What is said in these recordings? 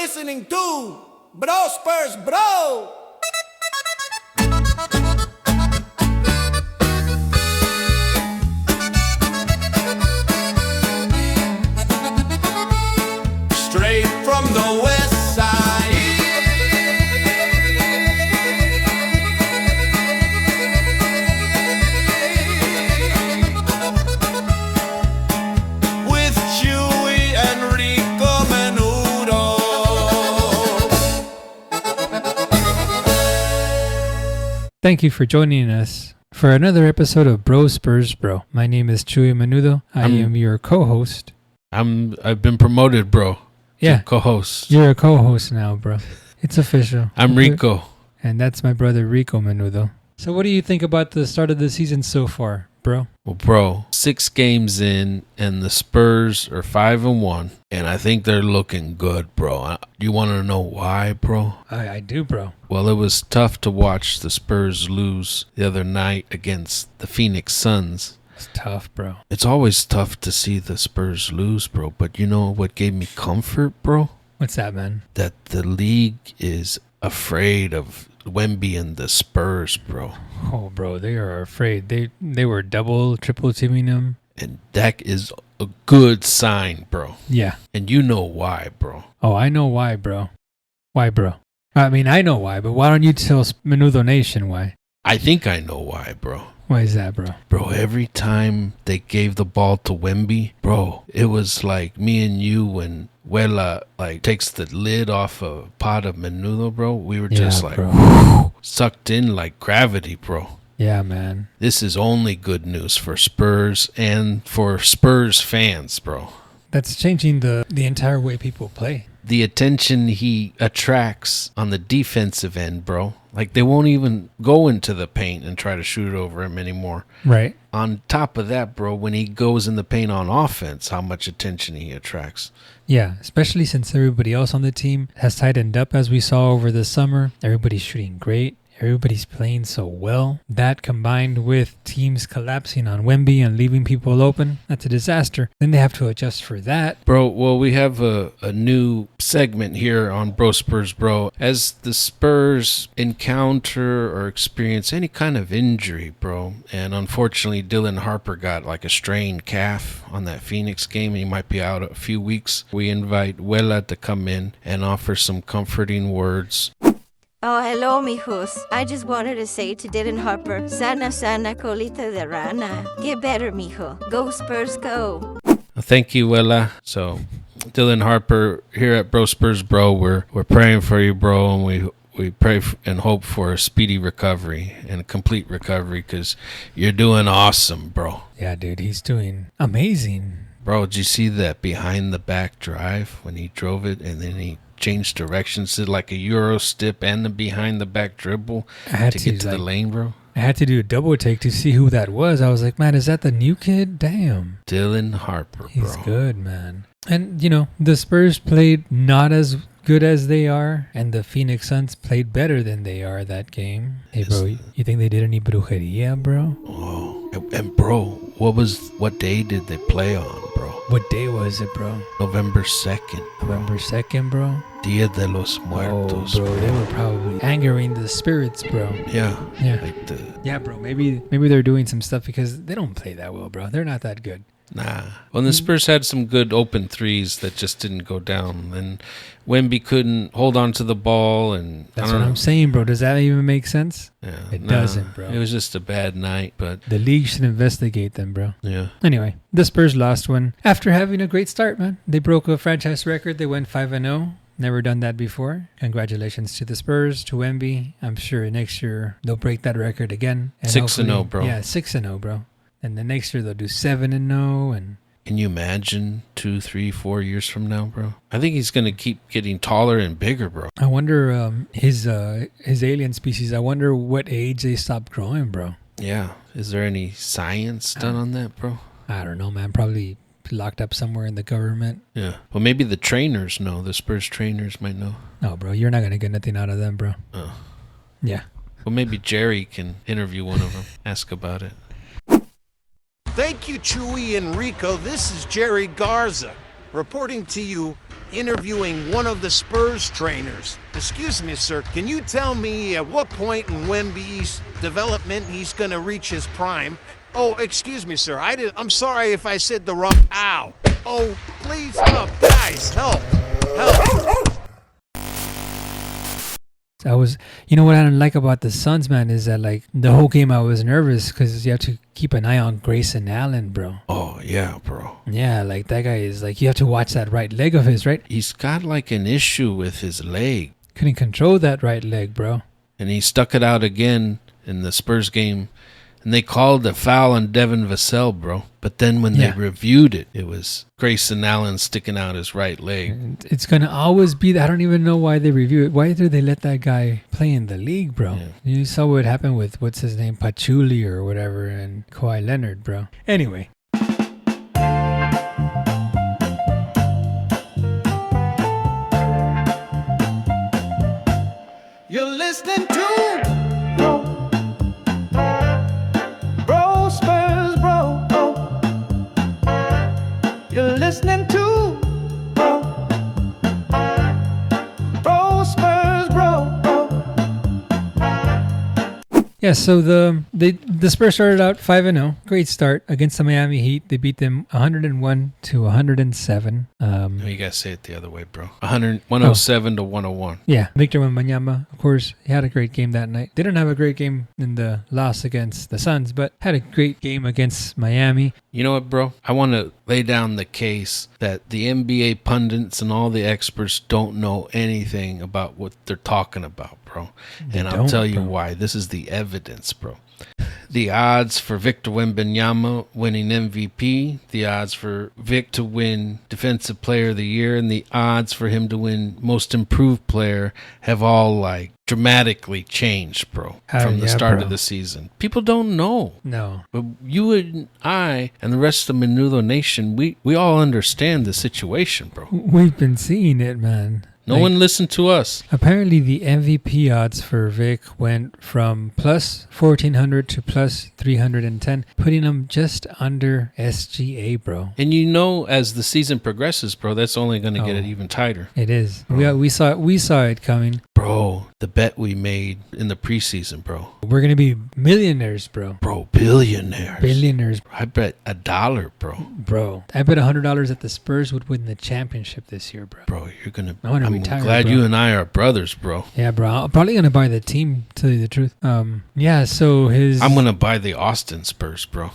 listening to Bro Spurs Bro. Straight from the west side. With Chuy and Rico menudo. Thank you for joining us for another episode of Bro Spurs Bro. My name is Chuy Menudo. I am your co-host. I've been promoted, bro. Yeah, Co-host. you're a co-host now, bro. It's official. I'm Rico. And that's my brother Rico Menudo. So what do you think about the start of the season so far, bro? Well, bro, 6 games in, and the Spurs are 5-1, and I think they're looking good, bro. Do you want to know why, bro? I do, bro. Well, it was tough to watch the Spurs lose the other night against the Phoenix Suns. It's tough, bro. It's always tough to see the Spurs lose, bro. But you know what gave me comfort, bro? What's that, man? That the league is afraid of Wemby and the Spurs, bro. Oh, bro, they are afraid. They were double, triple teaming them. And that is a good sign, bro. Yeah. And you know why, bro. Oh, I know why, bro. Why, bro? I mean, I know why, but why don't you tell Menudo Nation why? I think I know why, bro. Why is that, bro? Bro, every time they gave the ball to Wemby, bro, it was like me and you when Wela takes the lid off a pot of menudo, bro. We were just sucked in like gravity, bro. Yeah, man. This is only good news for Spurs and for Spurs fans, bro. That's changing the entire way people play. The attention he attracts on the defensive end, bro. Like, they won't even go into the paint and try to shoot it over him anymore. Right. On top of that, bro, when he goes in the paint on offense, how much attention he attracts. Yeah, especially since everybody else on the team has tightened up, as we saw over the summer. Everybody's shooting great. Everybody's playing so well. That combined with teams collapsing on Wemby and leaving people open, that's a disaster. Then they have to adjust for that. Bro, well, we have a new segment here on Bro Spurs Bro. As the Spurs encounter or experience any kind of injury, bro, and unfortunately Dylan Harper got like a strained calf on that Phoenix game, and he might be out a few weeks. We invite Wela to come in and offer some comforting words. Oh, hello, mijos. I just wanted to say to Dylan Harper, sana sana colita de rana. Get better, mijo. Go Spurs, go. Thank you, Wela. So, Dylan Harper here at Bro Spurs Bro, we're praying for you, bro, and we pray and hope for a speedy recovery and a complete recovery because you're doing awesome, bro. Yeah, dude, he's doing amazing. Bro, did you see that behind the back drive when he drove it and then he changed directions to like a Euro step and the behind the back dribble to get to the lane, bro? I had to do a double take to see who that was. I was like, man, is that the new kid? Damn. Dylan Harper, bro. He's good, man. And, you know, the Spurs played not as good as they are, and the Phoenix Suns played better than they are that game. Hey, bro, you think they did any brujeria, bro? Oh, and bro, what day did they play on, bro? What day was it, bro? November 2nd. November 2nd, bro? Dia de los Muertos. Oh, bro, they were probably angering the spirits, bro. Yeah. Yeah. Yeah, bro, maybe they're doing some stuff because they don't play that well, bro. They're not that good. Nah. Well, the Spurs had some good open threes that just didn't go down. And Wemby couldn't hold on to the ball. And that's what I'm saying, bro. Does that even make sense? Yeah, it doesn't, bro. It was just a bad night, but the league should investigate them, bro. Yeah. Anyway, the Spurs lost one after having a great start, man. They broke a franchise record. They went 5-0. Never done that before. Congratulations to the Spurs, to Wemby. I'm sure next year they'll break that record again. 6-0, bro. Yeah, 6-0, bro. And the next year they'll do 7-0. And can you imagine 2, 3, 4 years from now, bro? I think he's gonna keep getting taller and bigger, bro. I wonder his alien species. I wonder what age they stop growing, bro. Yeah. Is there any science done on that, bro? I don't know, man. Probably locked up somewhere in the government. Yeah. Well, maybe the trainers know. The Spurs trainers might know. No, bro. You're not gonna get nothing out of them, bro. Oh. Yeah. Well, maybe Jerry can interview one of them. Ask about it. Thank you, Chuy and Rico. This is Jerry Garza. reporting to you, interviewing one of the Spurs trainers. Excuse me, sir, can you tell me at what point in Wemby's development he's going to reach his prime? Oh, excuse me, sir, I'm sorry if I said the wrong... Ow! Oh, please, help, guys, help! Help! You know what I don't like about the Suns, man, is that like the whole game I was nervous because you have to keep an eye on Grayson Allen, bro. Oh, yeah, bro. Yeah, like that guy is like, you have to watch that right leg of his, right? He's got like an issue with his leg. Couldn't control that right leg, bro. And he stuck it out again in the Spurs game. And they called a foul on Devin Vassell, bro. But then when they reviewed it, it was Grayson Allen sticking out his right leg. It's going to always be that. I don't even know why they review it. Why do they let that guy play in the league, bro? Yeah. You saw what happened with, what's his name, Patchouli or whatever, and Kawhi Leonard, bro. Anyway. You're listening to listening to Spurs, bro. Yeah, so the Spurs started out 5-0. Great start against the Miami Heat. They beat them 101-107. You gotta say it the other way, bro. 107 to 101. Yeah, Victor Wembanyama, of course, he had a great game that night. Didn't have a great game in the loss against the Suns, but had a great game against Miami. You know what, bro? I want to lay down the case that the NBA pundits and all the experts don't know anything about what they're talking about, bro. And I'll tell you why. This is the evidence, bro. The odds for Victor Wembanyama winning MVP, the odds for Vic to win Defensive Player of the Year, and the odds for him to win Most Improved Player have all like dramatically changed, bro, from the start of the season. People don't know. No. But you and I and the rest of Menudo Nation, we all understand the situation, bro. We've been seeing it, man. No one listened to us. Apparently, the MVP odds for Vic went from plus 1,400 to plus 310, putting him just under SGA, bro. And you know, as the season progresses, bro, that's only going to get it even tighter. It is. We saw it coming. Bro, the bet we made in the preseason, bro. We're going to be millionaires, bro. Bro, billionaires. Billionaires. I bet $1, bro. Bro, I bet $100 that the Spurs would win the championship this year, bro. Bro, you're going to... I'm glad you and I are brothers, bro. Yeah, bro. I'm probably going to buy the team, to tell you the truth. Yeah, so I'm going to buy the Austin Spurs, bro.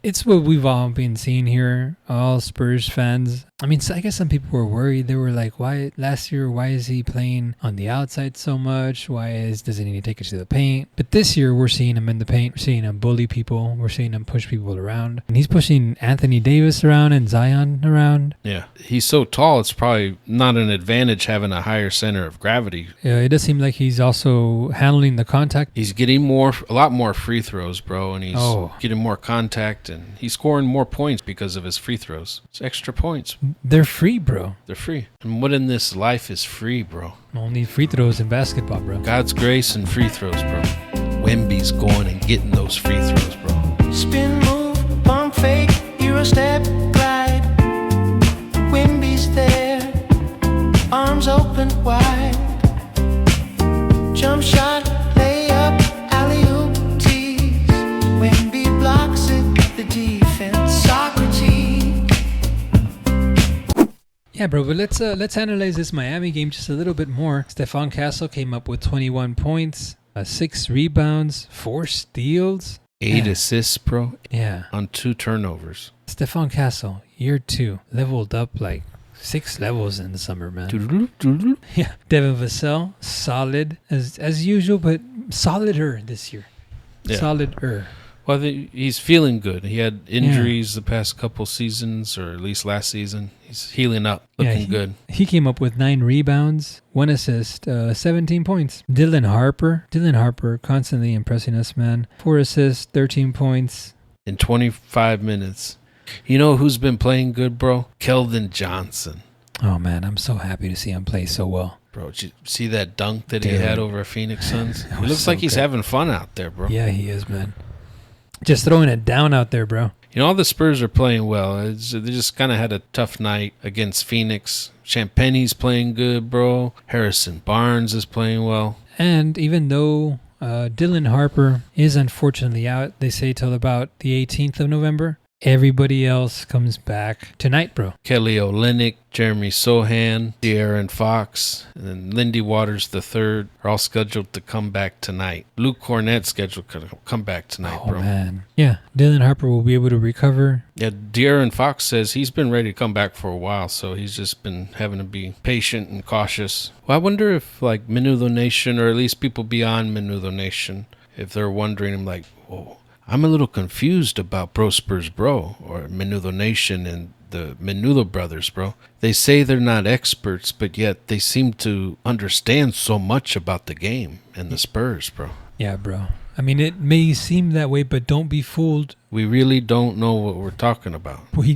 It's what we've all been seeing here, all Spurs fans. I mean, I guess some people were worried. They were like, why is he playing on the outside so much? Does he need to take it to the paint? But this year, we're seeing him in the paint. We're seeing him bully people. We're seeing him push people around. And he's pushing Anthony Davis around and Zion around. Yeah, he's so tall, it's probably not an advantage having a higher center of gravity. Yeah, it does seem like he's also handling the contact. He's getting a lot more free throws, bro, and he's getting more contact, and he's scoring more points because of his free throws. It's extra points. They're free, bro. They're free. And what in this life is free, bro? Only free throws in basketball, bro. God's grace and free throws, bro. Wemby's going and getting those free throws, bro. Spin move, pump fake, Euro step, glide. Wemby's there, arms open wide. Jump shot, layup, alley-oop, tease. Wemby blocks it, the defense, Socrates. Yeah, bro, but let's analyze this Miami game just a little bit more. Stephon Castle came up with 21 points, 6 rebounds, 4 steals. 8 assists, bro. Yeah. On 2 turnovers. Stephon Castle, year 2, leveled up like 6 levels in the summer, man. Yeah. Devin Vassell, solid as usual, but solider this year. Yeah. Solider. Well, he's feeling good. He had injuries the past couple seasons, or at least last season. He's healing up, looking good. He came up with 9 rebounds, 1 assist, 17 points. Dylan Harper constantly impressing us, man. 4 assists, 13 points. In 25 minutes. You know who's been playing good, bro? Keldon Johnson. Oh, man, I'm so happy to see him play so well. Bro, did you see that dunk that he had over Phoenix Suns? It looks like he's having fun out there, bro. Yeah, he is, man. Just throwing it down out there, bro. You know, all the Spurs are playing well. They just kind of had a tough night against Phoenix. Champagne's playing good, bro. Harrison Barnes is playing well. And even though Dylan Harper is unfortunately out, they say till about the 18th of November, everybody else comes back tonight, bro. Kelly Olynyk, Jeremy Sohan, De'Aaron Fox, and then Lindy Waters III are all scheduled to come back tonight. Luke Cornett's scheduled to come back tonight, Oh, bro. man. Yeah, Dylan Harper will be able to recover. Yeah, De'Aaron Fox says he's been ready to come back for a while, so he's just been having to be patient and cautious. Well, I wonder if, like, Menudo Nation, or at least people beyond Menudo Nation, if they're wondering, I'm like, whoa, I'm a little confused about Bro Spurs Bro, or Menudo Nation and the Menudo brothers, bro. They say they're not experts, but yet they seem to understand so much about the game and the Spurs, bro. Yeah, bro. I mean, it may seem that way, but don't be fooled. We really don't know what we're talking about. We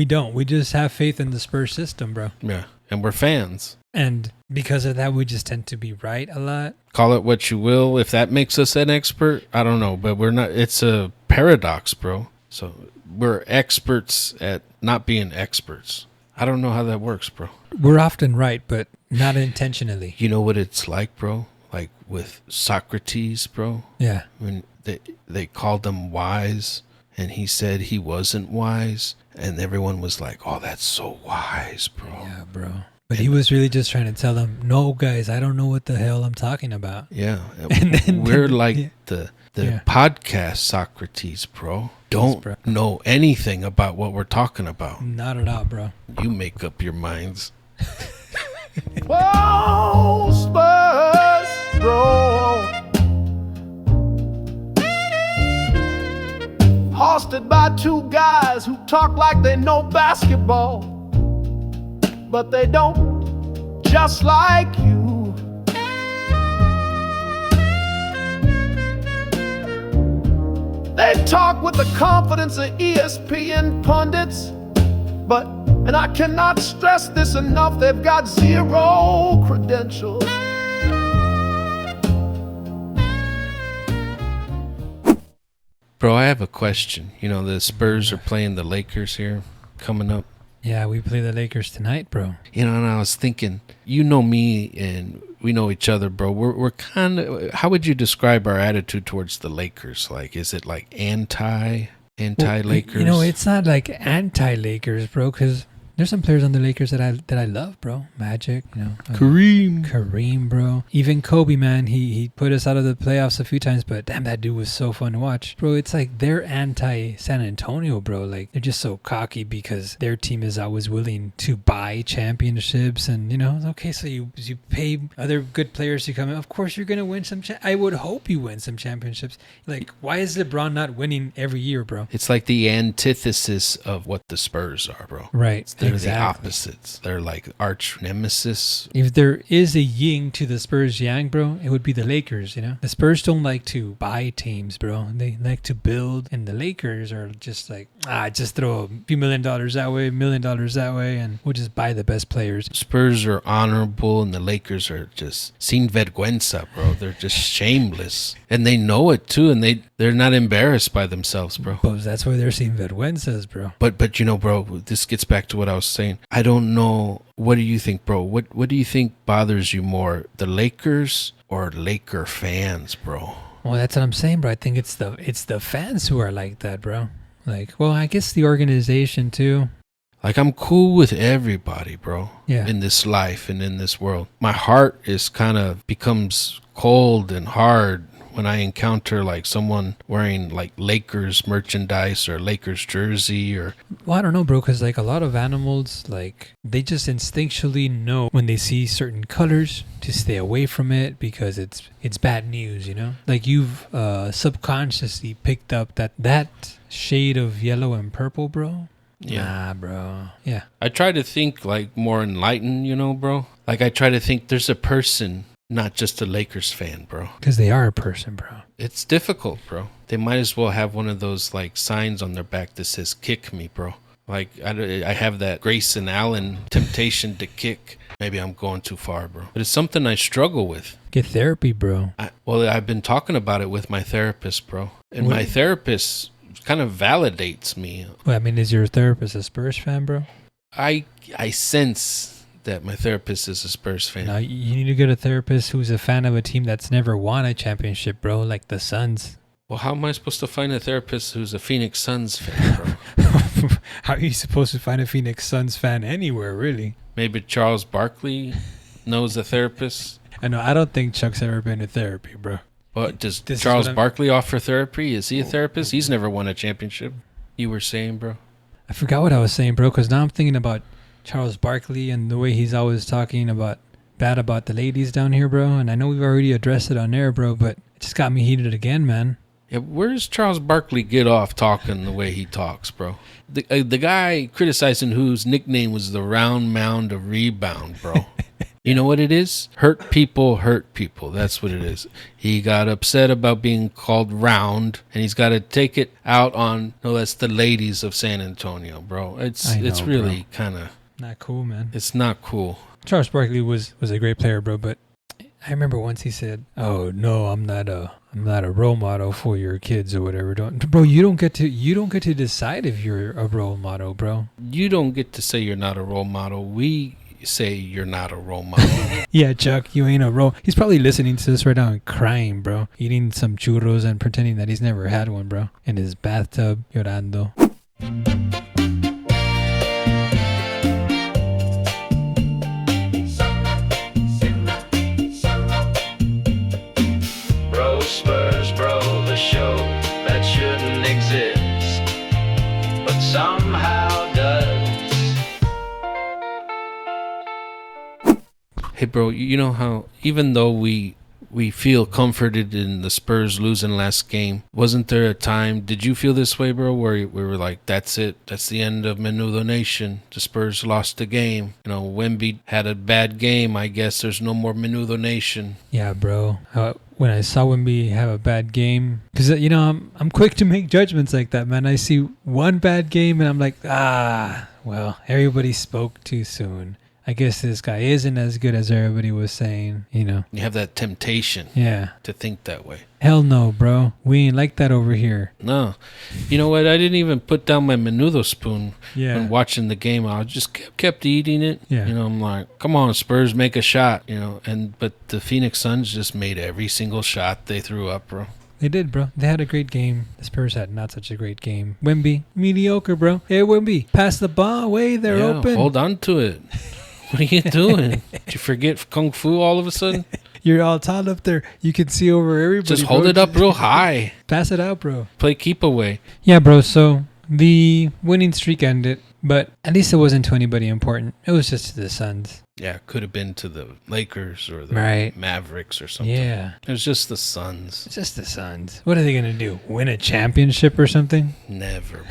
don't. We just have faith in the Spurs system, bro. Yeah, and we're fans. And because of that, we just tend to be right a lot. Call it what you will. If that makes us an expert, I don't know, but we're not. It's a paradox, bro. So we're experts at not being experts. I don't know how that works, bro. We're often right, but not intentionally. You know what it's like, bro? Like with Socrates, bro. Yeah. When they called him wise, and he said he wasn't wise, and everyone was like, "Oh, that's so wise, bro." Yeah, bro. But he was really just trying to tell them, "No, guys, I don't know what the hell I'm talking about." Yeah, And then we're like yeah. the Yeah. podcast Socrates, bro. Don't bro. know anything about what we're talking about. Not at all, bro. You make up your minds. Whoa, Spurs, bro. Hosted by two guys who talk like they know basketball, but they don't, just like you. They talk with the confidence of ESPN pundits, and I cannot stress this enough, they've got zero credentials. Bro, I have a question. You know, the Spurs are playing the Lakers here coming up. Yeah, we play the Lakers tonight, bro. You know, and I was thinking, you know me and we know each other, bro. We're kind of, how would you describe our attitude towards the Lakers? Like, is it like anti-Lakers? You know, it's not like anti-Lakers, bro, because there's some players on the Lakers that I love, bro. Magic, you know. Kareem, bro. Even Kobe, man, he put us out of the playoffs a few times, but damn, that dude was so fun to watch. Bro, it's like they're anti-San Antonio, bro. Like, they're just so cocky because their team is always willing to buy championships. And, you know, okay, so you pay other good players to come in. Of course, you're going to win some. I would hope you win some championships. Like, why is LeBron not winning every year, bro? It's like the antithesis of what the Spurs are, bro. Right. They're exactly. the opposites. They're like arch nemesis. If there is a yin to the Spurs yang, bro, it would be the Lakers, you know? The Spurs don't like to buy teams, bro. They like to build. And the Lakers are just like, just throw a few $1 million that way, $1 million that way, and we'll just buy the best players. Spurs are honorable, and the Lakers are just sin vergüenza, bro. They're just shameless. And they know it, too, and they're not embarrassed by themselves, bro. But that's why they're seeing vergüenzas, bro. But you know, bro, this gets back to what I was saying. I don't know. What do you think, bro? What do you think bothers you more, the Lakers or Laker fans, bro? Well, that's what I'm saying, bro. I think it's the fans who are like that, bro. Like, well, I guess the organization too. Like, I'm cool with everybody, bro. Yeah. In this life and in this world. My heart is kind of becomes cold and hard when I encounter like someone wearing like Lakers merchandise or Lakers jersey or... Well, I don't know, bro, because like a lot of animals, like they just instinctually know when they see certain colors to stay away from it because it's bad news, you know? Like you've subconsciously picked up that shade of yellow and purple, bro. Yeah. Nah, bro. Yeah. I try to think like more enlightened, you know, bro? Like I try to think there's a person, not just a Lakers fan, bro. Because they are a person, bro. It's difficult, bro. They might as well have one of those like signs on their back that says "kick me," bro. Like I have that Grayson Allen temptation to kick. Maybe I'm going too far, bro. But it's something I struggle with. Get therapy, bro. I've been talking about it with my therapist, bro. And my therapist kind of validates me. Well, I mean, is your therapist a Spurs fan, bro? I sense that my therapist is a Spurs fan. No, you need to get a therapist who's a fan of a team that's never won a championship, bro, like the Suns. Well, how am I supposed to find a therapist who's a Phoenix Suns fan, bro? How are you supposed to find a Phoenix Suns fan anywhere, really? Maybe Charles Barkley knows a therapist. I know. I don't think Chuck's ever been to therapy, bro. Well, does This is Charles what I'm- Barkley offer therapy? Is he a therapist? He's never won a championship. You were saying, bro? I forgot what I was saying, bro, because now I'm thinking about Charles Barkley and the way he's always talking bad about the ladies down here, bro. And I know we've already addressed it on air, bro, but it just got me heated again, man. Yeah, where does Charles Barkley get off talking the way he talks, bro? The guy criticizing whose nickname was the round mound of rebound, bro. You know what it is? Hurt people. That's what it is. He got upset about being called round, and he's got to take it out on, no, that's the ladies of San Antonio, bro. It's really kind of... Not cool, man. It's not cool. Charles Barkley was a great player, bro, but I remember once he said, "Oh no, I'm not a role model for your kids or whatever." Bro, you don't get to decide if you're a role model, bro. You don't get to say you're not a role model. We say you're not a role model. Yeah, Chuck, you ain't a role. He's probably listening to this right now and crying, bro, eating some churros and pretending that he's never had one, bro, in his bathtub, llorando. Bro Spurs, bro, the show that shouldn't exist, but somehow does. Hey, bro, you know how even though we feel comforted in the Spurs losing last game, wasn't there a time, did you feel this way, bro, where we were like, that's it, that's the end of Menudo Nation, the Spurs lost the game, you know, Wemby had a bad game, I guess there's no more Menudo Nation. Yeah, bro. When I saw Wemby have a bad game, because you know I'm quick to make judgments like that, man. I see one bad game and I'm like, well, everybody spoke too soon. I guess this guy isn't as good as everybody was saying, you know. You have that temptation Yeah. to think that way. Hell no, bro. We ain't like that over here. No. You know what? I didn't even put down my menudo spoon Yeah. when watching the game. I just kept eating it. Yeah. You know, I'm like, come on, Spurs, make a shot. You know, but the Phoenix Suns just made every single shot they threw up, bro. They did, bro. They had a great game. The Spurs had not such a great game. Wemby, mediocre, bro. Hey, Wemby, pass the ball away. They're open. Hold on to it. What are you doing? Did you forget Kung Fu all of a sudden? You're all tall up there. You can see over everybody. Just hold bro. it up real high. Pass it out, bro. Play keep away. Yeah, bro. So the winning streak ended, but at least it wasn't to anybody important. It was just to the Suns. Yeah, could have been to the Lakers or the Right. Mavericks or something. Yeah. It was just the Suns. It's just the Suns. What are they going to do? Win a championship or something? Never,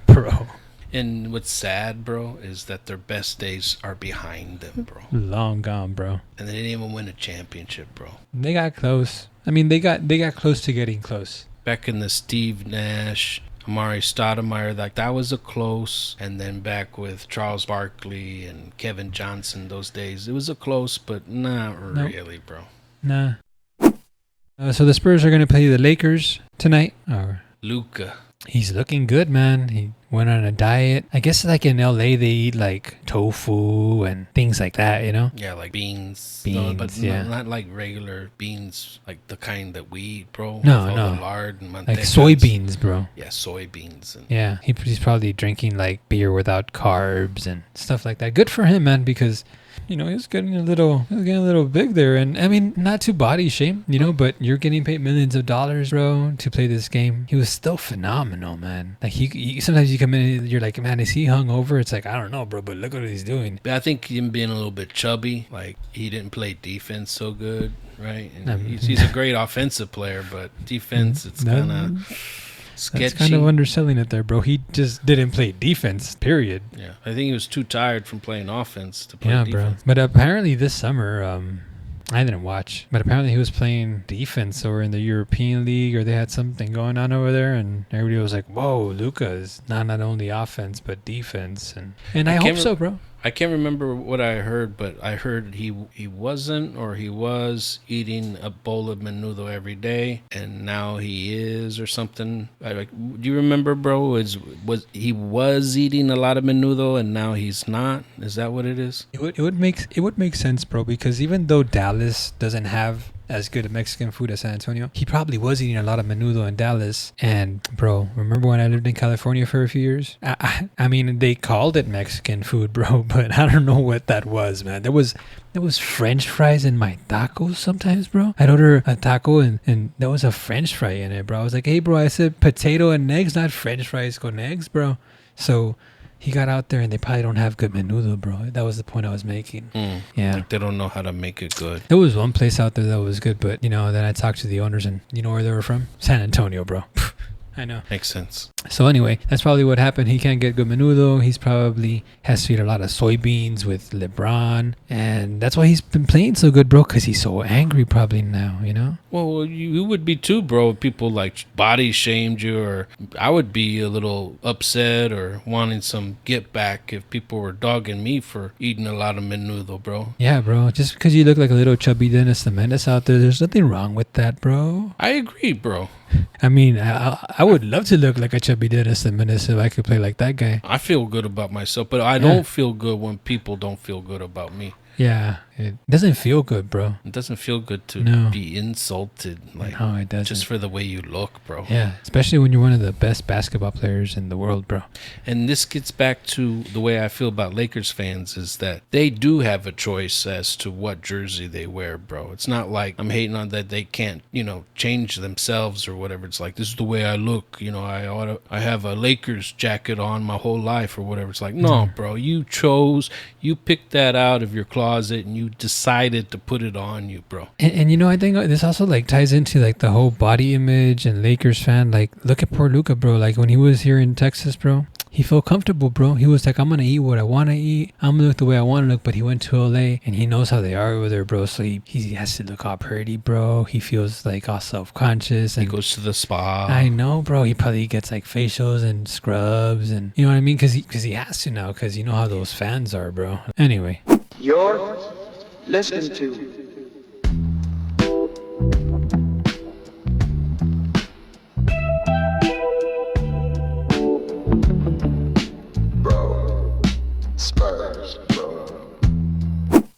bro. Bro. And what's sad, bro, is that their best days are behind them, bro. Long gone, bro. And they didn't even win a championship, bro. They got close. I mean, they got close to getting close. Back in the Steve Nash, Amari Stoudemire, like that was a close. And then back with Charles Barkley and Kevin Johnson, those days, it was a close, but not really, bro. Nah. So the Spurs are going to play the Lakers tonight. Luka. He's looking good, man. He went on a diet. I guess like in LA they eat like tofu and things like that, you know? Yeah, like beans. Beans, yeah. not like regular beans, like the kind that we eat, bro. No, with all no. the lard and Like mantecas. soybeans, bro. Yeah, soybeans. And Yeah, he's probably drinking like beer without carbs and stuff like that. Good for him, man, because you know, he was getting a little big there. And I mean, not to body shame, you know, but you're getting paid millions of dollars, bro, to play this game. He was still phenomenal, man. Like he sometimes you come in and you're like, man, is he hungover? It's like, I don't know, bro, but look what he's doing. But I think him being a little bit chubby, like he didn't play defense so good, right? And he's a great offensive player, but defense, it's kind of sketchy. That's kind of underselling it there, bro. He just didn't play defense, period. Yeah, I think he was too tired from playing offense to play Yeah, defense. bro. But apparently this summer, I didn't watch, but apparently he was playing defense over in the European League, or they had something going on over there, and everybody was like, whoa, Luka is not only offense, but defense. And I hope so, bro. I can't remember what I heard, but I heard he wasn't, or he was eating a bowl of menudo every day, and now he is, or something. Do you remember, bro? He was eating a lot of menudo, and now he's not? Is that what it is? It would make sense, bro, because even though Dallas doesn't have as good at Mexican food as San Antonio, he probably was eating a lot of menudo in Dallas. And bro, remember when I lived in California for a few years? I mean, they called it Mexican food, bro, but I don't know what that was, man. There was French fries in my tacos sometimes, bro. I'd order a taco and there was a French fry in it, bro. I was like, hey, bro, I said potato and eggs, not French fries con eggs, bro. So he got out there and they probably don't have good menudo, bro. That was the point I was making. Yeah. Like they don't know how to make it good. There was one place out there that was good, but, then I talked to the owners and you know where they were from? San Antonio, bro. I know. Makes sense. So anyway, that's probably what happened. He can't get good menudo. He's probably has to eat a lot of soybeans with LeBron. And that's why he's been playing so good, bro, because he's so angry probably now, Well, you would be too, bro. People like body shamed you, or I would be a little upset or wanting some get back if people were dogging me for eating a lot of menudo, bro. Yeah, bro. Just because you look like a little chubby Dennis the Menace out there's nothing wrong with that, bro. I agree, bro. I mean, I would love to look like a chubby Dennis the Menace if I could play like that guy. I feel good about myself, but I don't feel good when people don't feel good about me. Yeah, it doesn't feel good, bro. It doesn't feel good to be insulted, like, no, it doesn't. just for the way you look, bro. Yeah, especially when you're one of the best basketball players in the world, bro. And this gets back to the way I feel about Lakers fans, is that they do have a choice as to what jersey they wear, bro. It's not like I'm hating on that they can't, change themselves or whatever. It's like, this is the way I look. I have a Lakers jacket on my whole life or whatever. It's like, no, bro, you picked that out of your closet and you decided to put it on you, bro. And I think this also ties into the whole body image and Lakers fan. Look at poor Luka, bro. When he was here in Texas, bro, he felt comfortable, bro. He was like, I'm gonna eat what I want to eat. I'm gonna look the way I want to look. But he went to LA and he knows how they are over there, bro. So he has to look all pretty, bro. He feels all self-conscious. And he goes to the spa. I know, bro. He probably gets facials and scrubs, and you know what I mean? Because he has to now, because you know how those fans are, bro. Anyway. You're listening to Spurs, bro.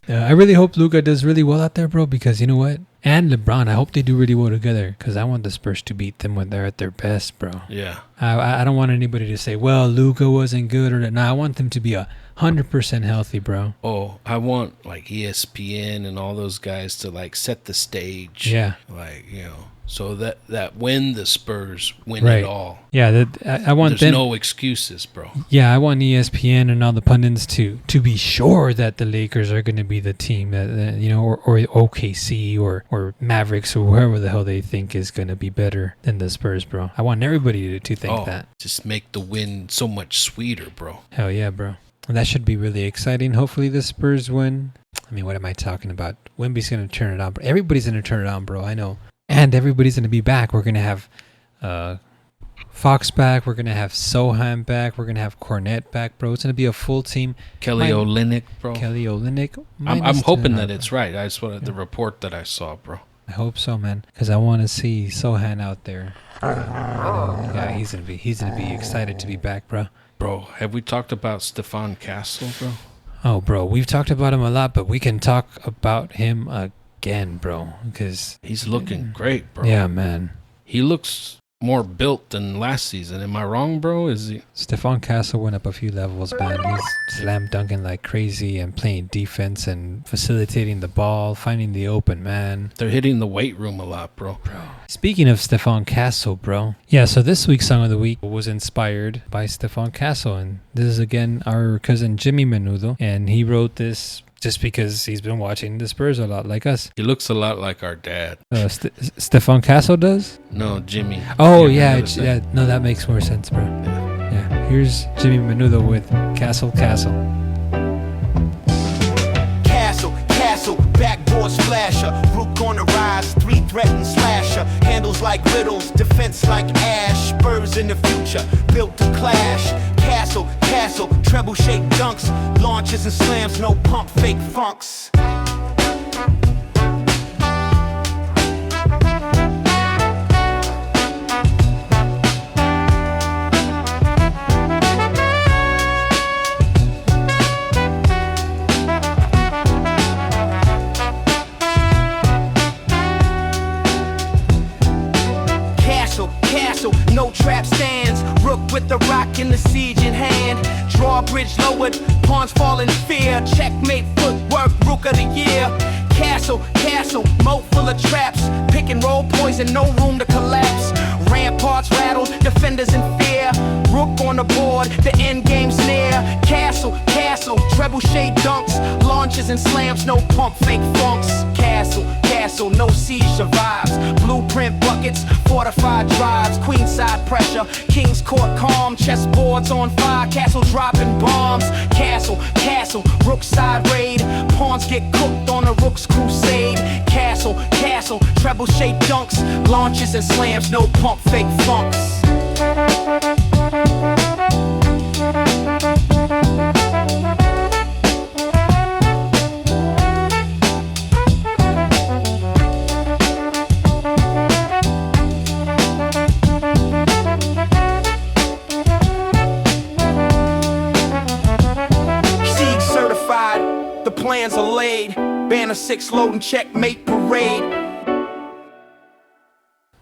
I really hope Luka does really well out there, bro, because you know what? And LeBron, I hope they do really well together, because I want the Spurs to beat them when they're at their best, bro. Yeah. I don't want anybody to say, well, Luka wasn't good, or that. No, I want them to be 100% healthy, bro. Oh, I want ESPN and all those guys to set the stage. Yeah. So that when the Spurs win right. it all. Yeah, I want There's them. no excuses, bro. Yeah, I want ESPN and all the pundits to be sure that the Lakers are going to be the team that or OKC or Mavericks or whoever the hell they think is going to be better than the Spurs, bro. I want everybody to think that. Just make the win so much sweeter, bro. Hell yeah, bro. And that should be really exciting. Hopefully the Spurs win. I mean, what am I talking about? Wemby's going to turn it on. Everybody's going to turn it on, bro. I know. And everybody's going to be back. We're going to have Fox back. We're going to have Sohan back. We're going to have Cornette back, bro. It's going to be a full team. Kelly Olynyk, bro. Kelly Olynyk. I'm hoping that it's right. I just wanted the report that I saw, bro. I hope so, man. Because I want to see Sohan out there. Yeah, he's going to be excited to be back, bro. Bro, have we talked about Stephon Castle, bro? Oh, bro, we've talked about him a lot, but we can talk about him again, bro, because he's looking great, bro. Yeah, man. He looks more built than last season. Am I wrong, bro? Is he? Stephon Castle went up a few levels, man. He's slam dunking like crazy and playing defense and facilitating the ball, finding the open man. They're hitting the weight room a lot, bro. Speaking of Stephon Castle, bro. Yeah, so this week's Song of the Week was inspired by Stephon Castle. And this is, again, our cousin Jimmy Menudo. And he wrote this just because he's been watching the Spurs a lot, like us. He looks a lot like our dad. Stephon Castle does? No, Jimmy. Oh, yeah. No, that makes more sense, bro. Yeah. Here's Jimmy Menudo with Castle. Castle, backboard splasher, Rook on the rise, 3 threatened slasher, handles like riddles, defense like ash. Spurs in the future, built to clash. Castle, castle, treble shake dunks. Launches and slams, no pump fake funks. No trap stands, rook with the rock in the siege in hand. Drawbridge lowered, pawns fall in fear. Checkmate footwork, rook of the year. Castle, castle, moat full of traps. Pick and roll poison, no room to collapse. Ramparts rattled, defenders in fear. Rook on the board, the end game's near. Castle, castle, treble shade dunks. Launches and slams, no pump fake funks. Castle, castle, no siege survives. Blueprint buckets, fortified drives. Queenside pressure, king's court calm. Chessboards on fire, castle dropping bombs. Castle, castle, rook side raid. Pawns get cooked on a rook's crusade. Castle, castle, treble shade dunks. Launches and slams, no pump fake funks. Plans are laid, banner 6 loading checkmate parade.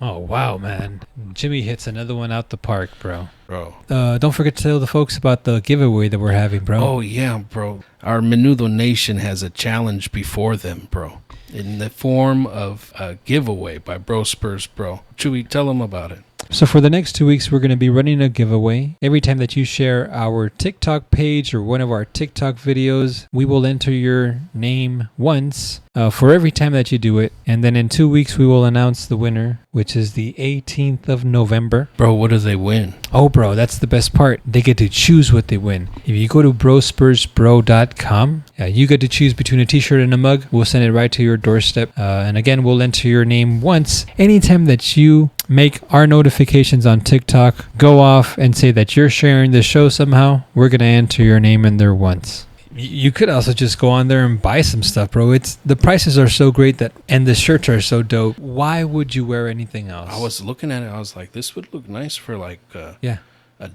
Oh wow, man! Jimmy hits another one out the park, bro. Bro. Don't forget to tell the folks about the giveaway that we're having, bro. Oh yeah, bro. Our Menudo Nation has a challenge before them, bro, in the form of a giveaway by Bro Spurs Bro. Chuy, tell them about it. So for the next 2 weeks, we're going to be running a giveaway. Every time that you share our TikTok page or one of our TikTok videos, we will enter your name once for every time that you do it. And then in 2 weeks, we will announce the winner, which is the 18th of November. Bro, what do they win? Oh, bro, that's the best part. They get to choose what they win. If you go to brospursbro.com, you get to choose between a t-shirt and a mug. We'll send it right to your doorstep. And again, we'll enter your name once. Anytime that you make our notifications on TikTok go off and say that you're sharing the show somehow, we're going to enter your name in there once. You could also just go on there and buy some stuff, bro. The prices are so great that, and the shirts are so dope. Why would you wear anything else? I was looking at it. I was like, this would look nice for like a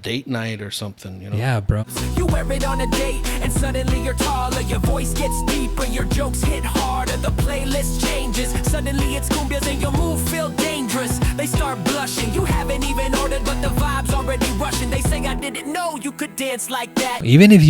date night or something, you know? Yeah, bro. You wear it on a date and suddenly you're taller. Your voice gets deeper, your jokes hit harder. The playlist changes, suddenly it's cumbias and your move feel dangerous. They start blushing, you haven't even ordered but the vibe's already rushing. They say I didn't know you could dance like that. Even if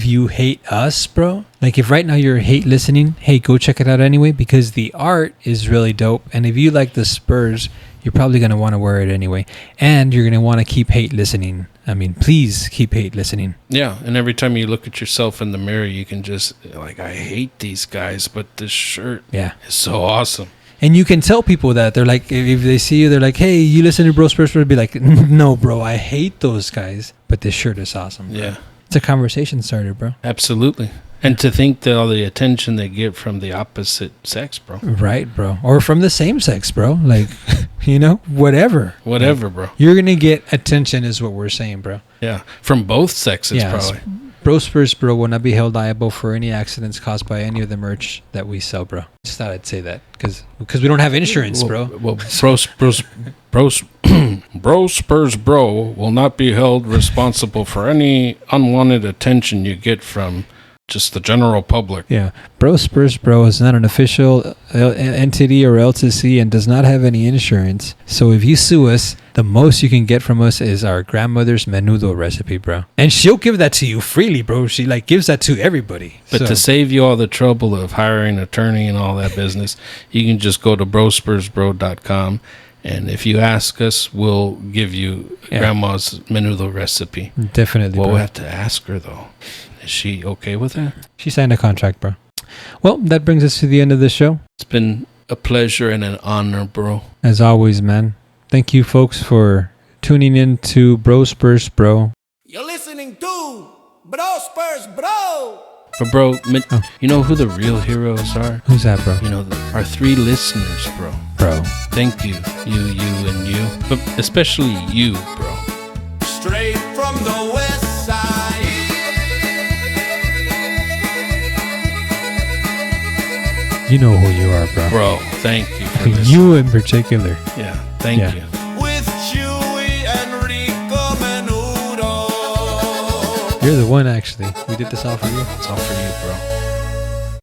you hate us, bro, like if right now you're hate listening, hey, go check it out anyway because the art is really dope. And if you like the Spurs, you're probably going to want to wear it anyway. And you're going to want to keep hate listening. I mean, please keep hate listening. Yeah, and every time you look at yourself in the mirror, you can just, like, I hate these guys, but this shirt is so awesome. And you can tell people that. They're like, if they see you, they're like, hey, you listen to Bro Spurs? Be like, no, bro, I hate those guys, but this shirt is awesome. Bro. Yeah. It's a conversation starter, bro. Absolutely. And to think that all the attention they get from the opposite sex, bro. Right, bro. Or from the same sex, bro. Like, you know, whatever. Whatever, bro. You're going to get attention is what we're saying, bro. Yeah. From both sexes, probably. Bro Spurs Bro will not be held liable for any accidents caused by any of the merch that we sell, bro. Just thought I'd say that because we don't have insurance, bro. Well, Bro Spurs Bro will not be held responsible for any unwanted attention you get from just the general public. Yeah. Bro Spurs Bro is not an official entity or LTC and does not have any insurance. So if you sue us, the most you can get from us is our grandmother's menudo recipe, bro. And she'll give that to you freely, bro. She like gives that to everybody. But to save you all the trouble of hiring an attorney and all that business, you can just go to brospursbro.com. And if you ask us, we'll give you grandma's menudo recipe. Definitely, We'll bro. have to ask her, though. Is she okay with that? She signed a contract, bro. Well, that brings us to the end of the show. It's been a pleasure and an honor, bro. As always, man. Thank you, folks, for tuning in to Bro Spurs Bro. You're listening to Bro Spurs Bro. But bro, Oh. you know who the real heroes are? Who's that, bro? You know, our 3 listeners, bro. Bro. Thank you, you, and you. But especially you, bro. Straight from the west side. You know who you are, bro. Bro, thank you for this. You in particular. Yeah, thank Yeah. you. With Chuy and Rico menudo. You're the one, actually. We did this all for you. It's all for you, bro.